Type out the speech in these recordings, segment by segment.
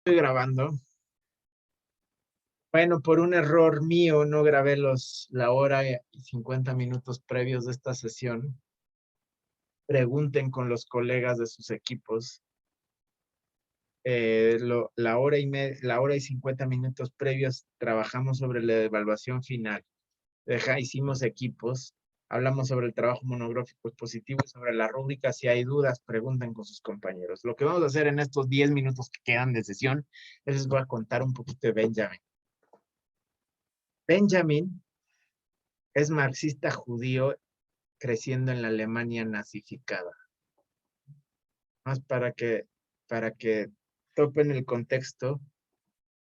Estoy grabando. Bueno, por un error mío no grabé la hora y 50 minutos previos de esta sesión. Pregunten con los colegas de sus equipos. La hora y 50 minutos previos trabajamos sobre la evaluación final. Hicimos equipos, hablamos sobre el trabajo monográfico expositivo y sobre la rúbrica. Si hay dudas, pregunten con sus compañeros. Lo que vamos a hacer en estos 10 minutos que quedan de sesión, les voy a contar un poquito de Benjamin. Benjamin es marxista judío creciendo en la Alemania nazificada. Más para que topen el contexto,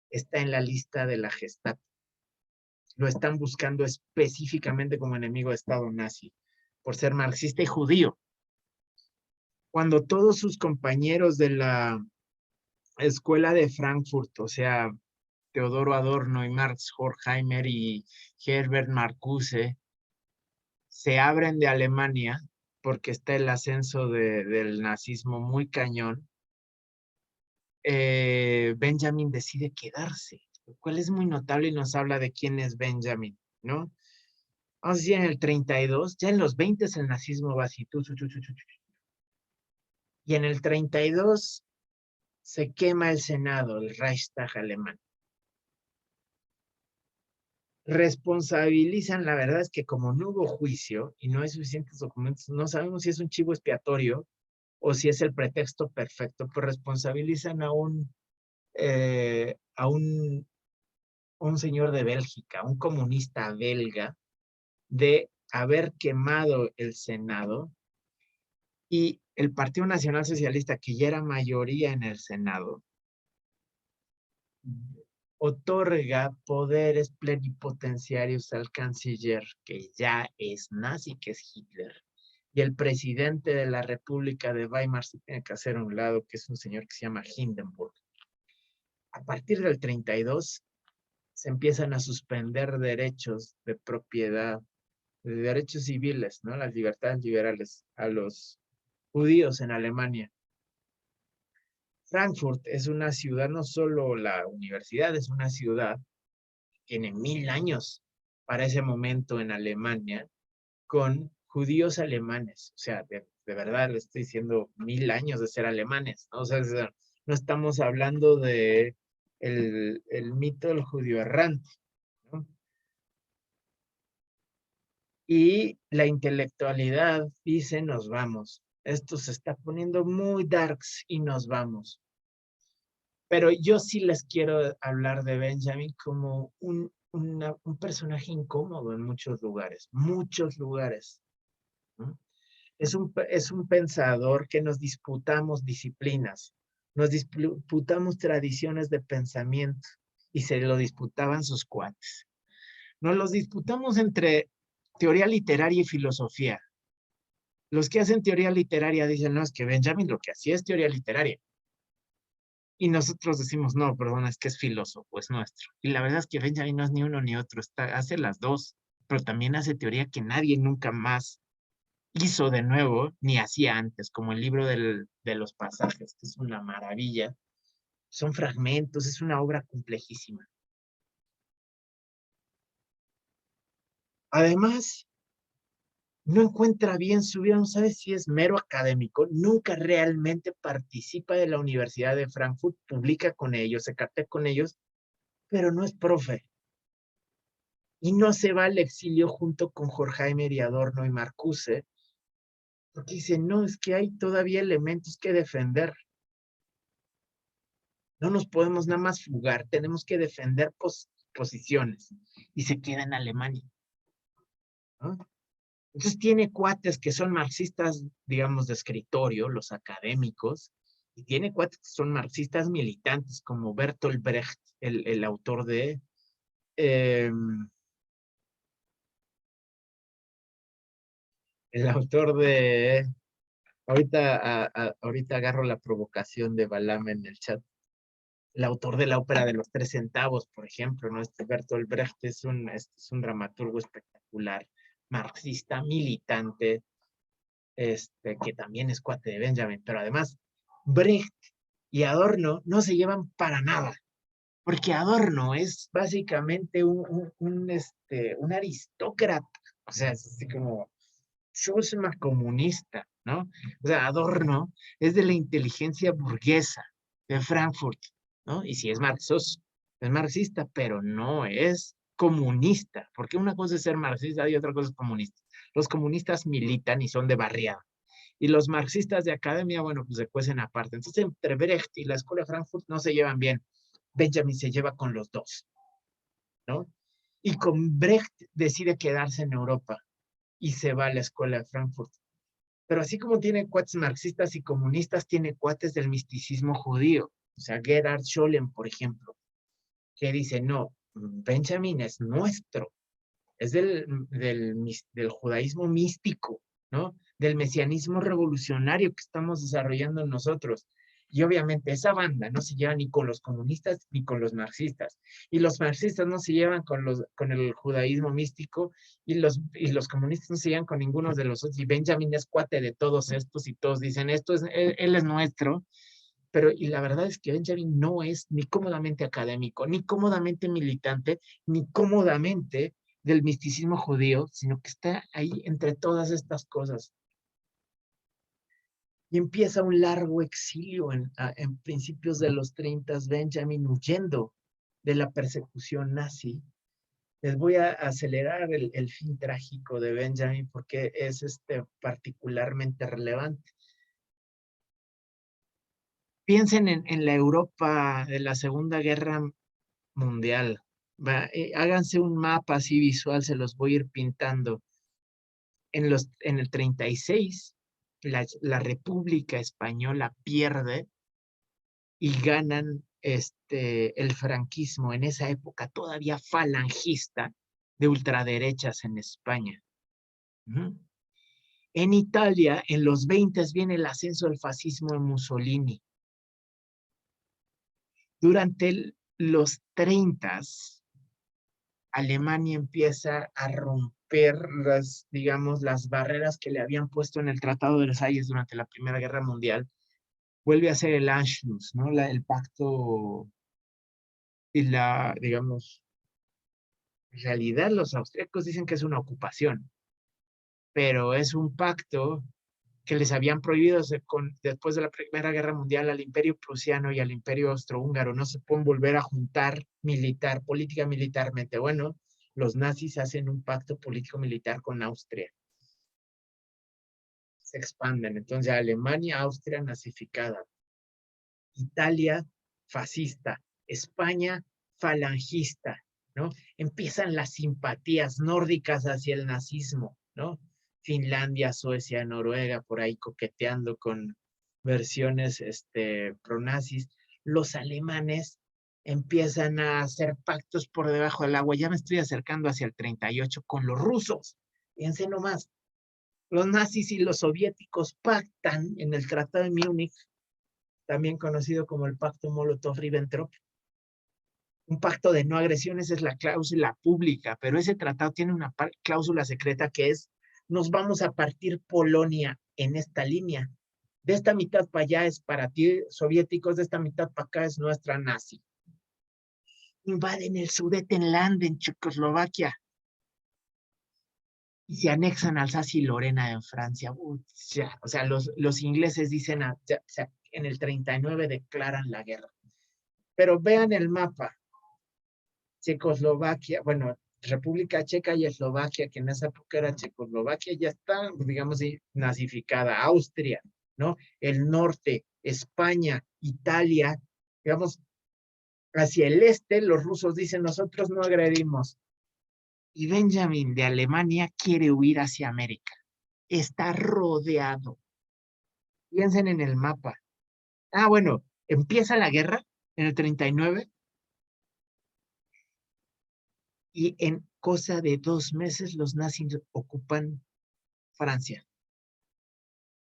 está en la lista de la Gestapo. Lo están buscando específicamente como enemigo de Estado nazi, por ser marxista y judío. Cuando todos sus compañeros de la escuela de Frankfurt, o sea, Teodoro Adorno y Marx Horkheimer y Herbert Marcuse, se abren de Alemania porque está el ascenso del nazismo muy cañón, Benjamin decide quedarse, lo cual es muy notable y nos habla de quién es Benjamin, ¿no? Vamos a decir, en el 32, ya en los 20 el nazismo va así, y en el 32 se quema el Senado, el Reichstag alemán. Responsabilizan, la verdad es que como no hubo juicio y no hay suficientes documentos, no sabemos si es un chivo expiatorio o si es el pretexto perfecto, pues responsabilizan a un señor de Bélgica, un comunista belga, de haber quemado el Senado, y el Partido Nacional Socialista, que ya era mayoría en el Senado, otorga poderes plenipotenciarios al canciller, que ya es nazi, que es Hitler, y el presidente de la República de Weimar se tiene que hacer a un lado, que es un señor que se llama Hindenburg. A partir del 32 se empiezan a suspender derechos de propiedad, de derechos civiles, ¿no? Las libertades liberales a los judíos en Alemania. Frankfurt es una ciudad, no solo la universidad, es una ciudad que tiene 1000 años para ese momento en Alemania, con judíos alemanes. O sea, de verdad le estoy diciendo 1000 años de ser alemanes, ¿no? O sea, no estamos hablando de el mito del judío errante, ¿no? Y la intelectualidad dice, nos vamos. Esto se está poniendo muy darks y nos vamos. Pero yo sí les quiero hablar de Benjamin como un personaje incómodo en muchos lugares, ¿no? Es un pensador que nos disputamos disciplinas, nos disputamos tradiciones de pensamiento, y se lo disputaban sus cuates. Nos los disputamos entre teoría literaria y filosofía. Los que hacen teoría literaria dicen, no, es que Benjamin lo que hacía es teoría literaria. Y nosotros decimos, no, perdón, es que es filósofo, es nuestro. Y la verdad es que Benjamin no es ni uno ni otro, hace las dos, pero también hace teoría que nadie nunca más hizo de nuevo, ni hacía antes, como el libro de los pasajes, que es una maravilla. Son fragmentos, es una obra complejísima. Además, no encuentra bien su vida, no sabe si es mero académico, nunca realmente participa de la Universidad de Frankfurt, publica con ellos, se cartea con ellos, pero no es profe. Y no se va al exilio junto con Horkheimer y Adorno y Marcuse, porque dice, no, es que hay todavía elementos que defender. No nos podemos nada más fugar, tenemos que defender posiciones. Y se queda en Alemania, ¿no? Entonces tiene cuates que son marxistas, digamos, de escritorio, los académicos, y tiene cuates que son marxistas militantes, como Bertolt Brecht, el autor de... el autor de... Ahorita agarro la provocación de Balam en el chat. El autor de la ópera de los 3 centavos, por ejemplo, ¿no? Bertolt Brecht es un dramaturgo espectacular, marxista, militante, que también es cuate de Benjamin, pero además Brecht y Adorno no se llevan para nada, porque Adorno es básicamente un aristócrata, o sea, es así como, yo soy más comunista, ¿no? O sea, Adorno es de la inteligencia burguesa de Frankfurt, ¿no? Y sí es marxista, pero no es comunista, porque una cosa es ser marxista y otra cosa es comunista. Los comunistas militan y son de barriada. Y los marxistas de academia, bueno, pues se cuecen aparte. Entonces, entre Brecht y la escuela de Frankfurt no se llevan bien. Benjamin se lleva con los dos, ¿no? Y con Brecht decide quedarse en Europa y se va a la escuela de Frankfurt. Pero así como tiene cuates marxistas y comunistas, tiene cuates del misticismo judío. O sea, Gerhard Scholem, por ejemplo, que dice, no, Benjamin es nuestro, es del judaísmo místico, ¿no? Del mesianismo revolucionario que estamos desarrollando nosotros. Y obviamente esa banda no se lleva ni con los comunistas ni con los marxistas. Y los marxistas no se llevan con el judaísmo místico y los comunistas no se llevan con ninguno de los otros. Y Benjamin es cuate de todos estos y todos dicen, él es nuestro. Pero y la verdad es que Benjamin no es ni cómodamente académico, ni cómodamente militante, ni cómodamente del misticismo judío, sino que está ahí entre todas estas cosas. Y empieza un largo exilio en principios de los 30, Benjamin huyendo de la persecución nazi. Les voy a acelerar el fin trágico de Benjamin porque es particularmente relevante. Piensen en la Europa de la Segunda Guerra Mundial. Háganse un mapa así visual, se los voy a ir pintando. En el 36, la República Española pierde y ganan el franquismo, en esa época todavía falangista, de ultraderechas en España. En Italia, en los 20 viene el ascenso del fascismo de Mussolini. Durante los 30, Alemania empieza a romper digamos, las barreras que le habían puesto en el Tratado de Versalles durante la Primera Guerra Mundial. Vuelve a ser el Anschluss, ¿no? El pacto y digamos, en realidad los austríacos dicen que es una ocupación, pero es un pacto que les habían prohibido después de la Primera Guerra Mundial al Imperio Prusiano y al Imperio Austrohúngaro. No se pueden volver a juntar política militarmente. Bueno, los nazis hacen un pacto político-militar con Austria. Se expanden. Entonces, Alemania, Austria nazificada. Italia, fascista. España, falangista, ¿no? Empiezan las simpatías nórdicas hacia el nazismo, ¿no? Finlandia, Suecia, Noruega, por ahí coqueteando con versiones pronazis. Los alemanes empiezan a hacer pactos por debajo del agua. Ya me estoy acercando hacia el 38 con los rusos. Fíjense nomás, los nazis y los soviéticos pactan en el Tratado de Múnich, también conocido como el Pacto Molotov-Ribbentrop. Un pacto de no agresiones es la cláusula pública, pero ese tratado tiene una cláusula secreta que es, nos vamos a partir Polonia en esta línea. De esta mitad para allá es para ti, soviéticos, de esta mitad para acá es nuestra nazi. Invaden el Sudetenland en Checoslovaquia y se anexan Alsacia y Lorena en Francia. Ya, o sea, los ingleses dicen, ya, o sea, en el 39 declaran la guerra. Pero vean el mapa. Checoslovaquia, bueno, República Checa y Eslovaquia, que en esa época era Checoslovaquia, ya está, digamos, nazificada. Austria, ¿no? El norte, España, Italia, digamos, hacia el este, los rusos dicen, nosotros no agredimos. Y Benjamin de Alemania quiere huir hacia América. Está rodeado. Piensen en el mapa. Ah, bueno, empieza la guerra en el 39 y en cosa de 2 meses los nazis ocupan Francia.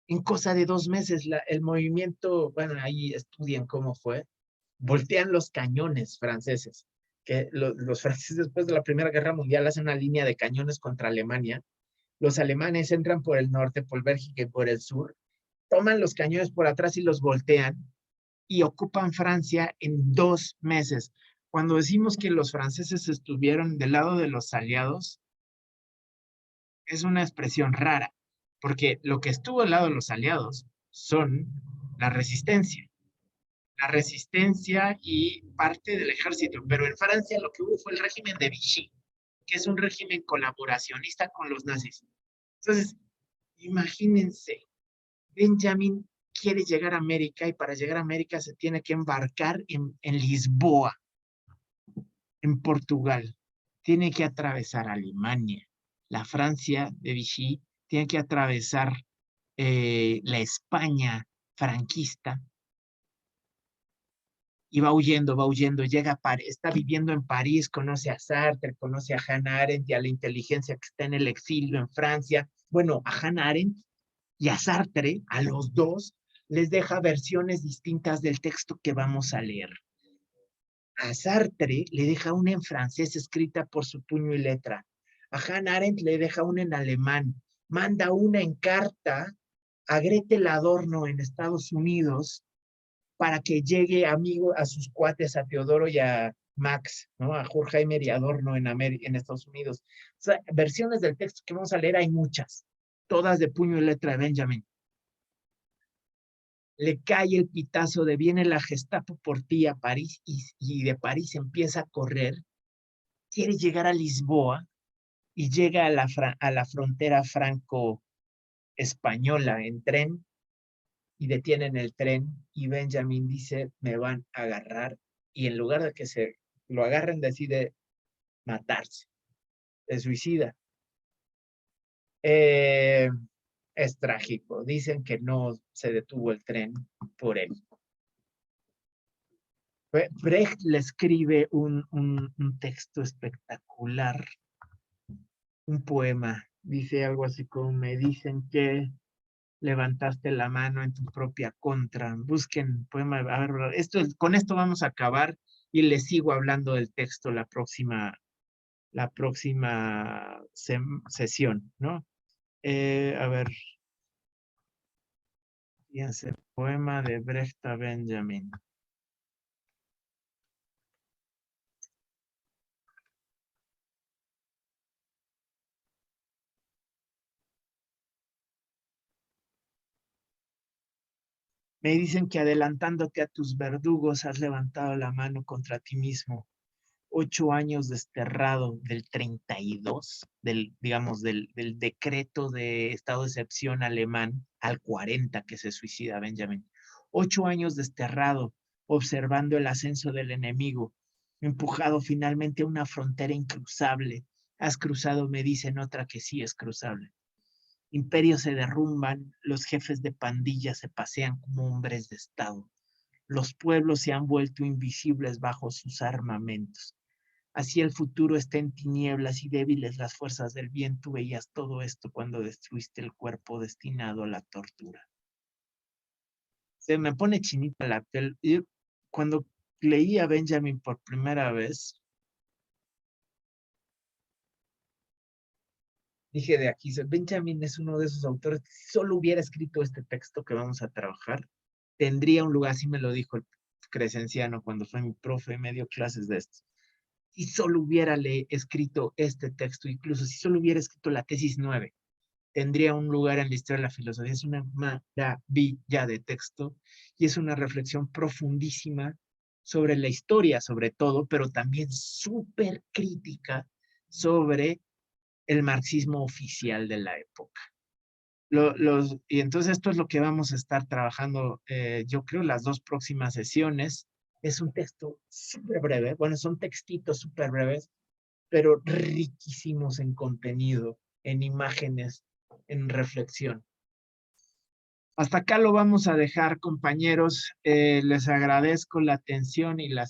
En cosa de 2 meses, el movimiento, bueno, ahí estudian cómo fue, voltean los cañones franceses, que los franceses después de la Primera Guerra Mundial hacen una línea de cañones contra Alemania. Los alemanes entran por el norte, por Bélgica y por el sur, toman los cañones por atrás y los voltean, y ocupan Francia en 2 meses. Cuando decimos que los franceses estuvieron del lado de los aliados, es una expresión rara, porque lo que estuvo al lado de los aliados son la resistencia. La resistencia y parte del ejército, pero en Francia lo que hubo fue el régimen de Vichy, que es un régimen colaboracionista con los nazis. Entonces, imagínense, Benjamin quiere llegar a América y para llegar a América se tiene que embarcar en Lisboa, en Portugal. Tiene que atravesar Alemania, la Francia de Vichy, tiene que atravesar la España franquista y va huyendo, llega a París, está viviendo en París, conoce a Sartre, conoce a Hannah Arendt y a la inteligencia que está en el exilio en Francia. Bueno, a Hannah Arendt y a Sartre, a los dos, les deja versiones distintas del texto que vamos a leer. A Sartre le deja una en francés escrita por su puño y letra. A Hannah Arendt le deja una en alemán. Manda una en carta a Gretel Adorno en Estados Unidos para que llegue amigo a sus cuates, a Teodoro y a Max, ¿no? A Horkheimer y Adorno en Estados Unidos. O sea, versiones del texto que vamos a leer hay muchas, todas de puño y letra de Benjamin. Le cae el pitazo de viene la Gestapo por ti a París y de París empieza a correr, quiere llegar a Lisboa y llega a la frontera franco-española en tren y detienen el tren y Benjamin dice, me van a agarrar y en lugar de que se lo agarren decide matarse, se suicida. Es trágico, dicen que no se detuvo el tren por él. Brecht le escribe un texto espectacular, un poema, dice algo así como, me dicen que levantaste la mano en tu propia contra. Busquen poema. A ver, con esto vamos a acabar y les sigo hablando del texto la próxima sesión, ¿no? A ver, fíjense, poema de Brecht a Benjamin. Me dicen que adelantándote a tus verdugos has levantado la mano contra ti mismo. 8 años desterrado del 32, digamos, del decreto de estado de excepción alemán al 40 que se suicida Benjamin. 8 años desterrado, observando el ascenso del enemigo, empujado finalmente a una frontera incruzable. Has cruzado, me dicen, otra que sí es cruzable. Imperios se derrumban, los jefes de pandillas se pasean como hombres de Estado. Los pueblos se han vuelto invisibles bajo sus armamentos. Así el futuro está en tinieblas y débiles las fuerzas del bien. Tú veías todo esto cuando destruiste el cuerpo destinado a la tortura. Se me pone chinita la piel. Y cuando leí a Benjamin por primera vez, dije de aquí, Benjamin es uno de esos autores que si solo hubiera escrito este texto que vamos a trabajar, tendría un lugar, así me lo dijo el Crescenciano cuando fue mi profe y me dio clases de esto. Si solo hubiera escrito este texto, incluso si solo hubiera escrito la tesis 9, tendría un lugar en la historia de la filosofía. Es una maravilla de texto y es una reflexión profundísima sobre la historia, sobre todo, pero también súper crítica sobre el marxismo oficial de la época. Y entonces esto es lo que vamos a estar trabajando, yo creo, las 2 próximas sesiones. Es un texto súper breve, bueno, son textitos súper breves, pero riquísimos en contenido, en imágenes, en reflexión. Hasta acá lo vamos a dejar, compañeros. Les agradezco la atención y la